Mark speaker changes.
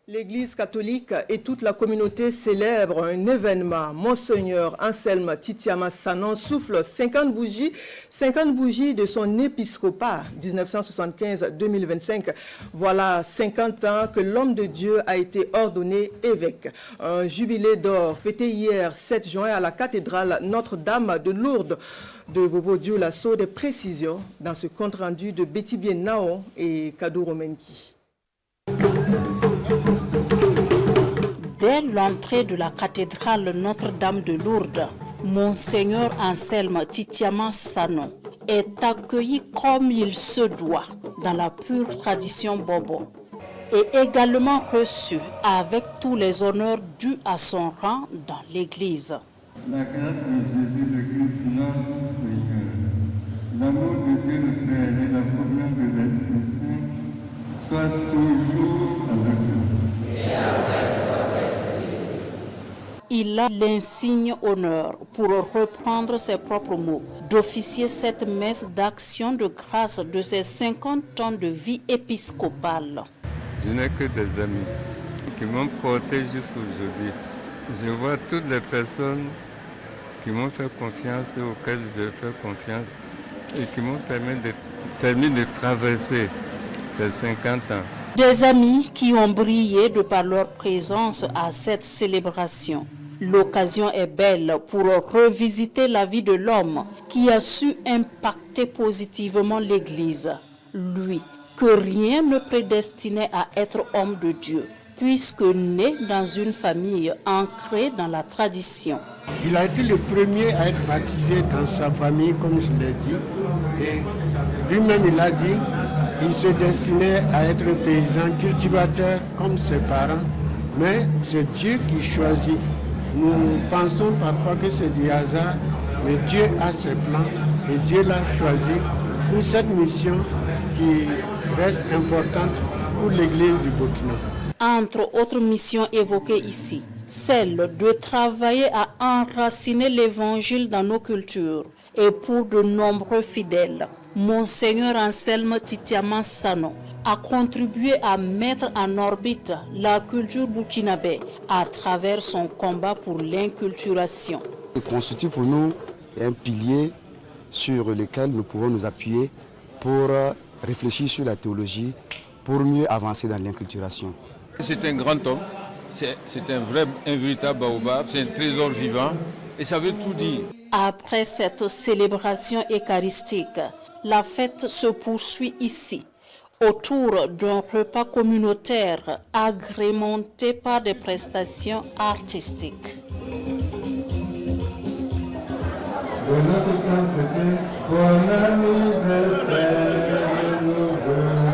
Speaker 1: L'Église catholique et toute la communauté célèbrent un événement. Monseigneur Anselme Titiama Sanon souffle 50 bougies de son épiscopat 1975-2025. Voilà 50 ans que l'homme de Dieu a été ordonné évêque. Un jubilé d'or fêté hier 7 juin à la cathédrale Notre-Dame de Lourdes de Bobo Dioulasso. Des précisions dans ce compte-rendu de Betty Bien-Naon et Kadou Romenki.
Speaker 2: Dès l'entrée de la cathédrale Notre-Dame de Lourdes, Monseigneur Anselme Titiama Sanon est accueilli comme il se doit dans la pure tradition Bobo et également reçu avec tous les honneurs dus à son rang dans l'Église.
Speaker 3: La grâce de Jésus le Christ, notre Seigneur, l'amour de Dieu le Père et la communion de l'Esprit Saint soient toujours avec nous.
Speaker 2: Il a l'insigne honneur, pour reprendre ses propres mots, d'officier cette messe d'action de grâce de ses 50 ans de vie épiscopale.
Speaker 3: Je n'ai que des amis qui m'ont porté jusqu'à aujourd'hui. Je vois toutes les personnes qui m'ont fait confiance et auxquelles j'ai fait confiance et qui m'ont permis de traverser ces 50 ans.
Speaker 2: Des amis qui ont brillé de par leur présence à cette célébration. L'occasion est belle pour revisiter la vie de l'homme qui a su impacter positivement l'Église. Lui, que rien ne prédestinait à être homme de Dieu, puisque né dans une famille ancrée dans la tradition.
Speaker 4: Il a été le premier à être baptisé dans sa famille, comme je l'ai dit. Et lui-même, il a dit, il se destinait à être paysan, cultivateur comme ses parents. Mais c'est Dieu qui choisit. Nous pensons parfois que c'est du hasard, mais Dieu a ses plans et Dieu l'a choisi pour cette mission qui reste importante pour l'Église du Burkina.
Speaker 2: Entre autres missions évoquées ici, celle de travailler à enraciner l'Évangile dans nos cultures et pour de nombreux fidèles. Monseigneur Anselme Titiama Sanon a contribué à mettre en orbite la culture burkinabé à travers son combat pour l'inculturation.
Speaker 5: Il constitue pour nous un pilier sur lequel nous pouvons nous appuyer pour réfléchir sur la théologie, pour mieux avancer dans l'inculturation.
Speaker 6: C'est un grand homme, c'est un véritable baobab, c'est un trésor vivant et ça veut tout dire.
Speaker 2: Après cette célébration eucharistique, la fête se poursuit ici, autour d'un repas communautaire agrémenté par des prestations artistiques.
Speaker 3: De notre temps, c'était bon anniversaire, nous venons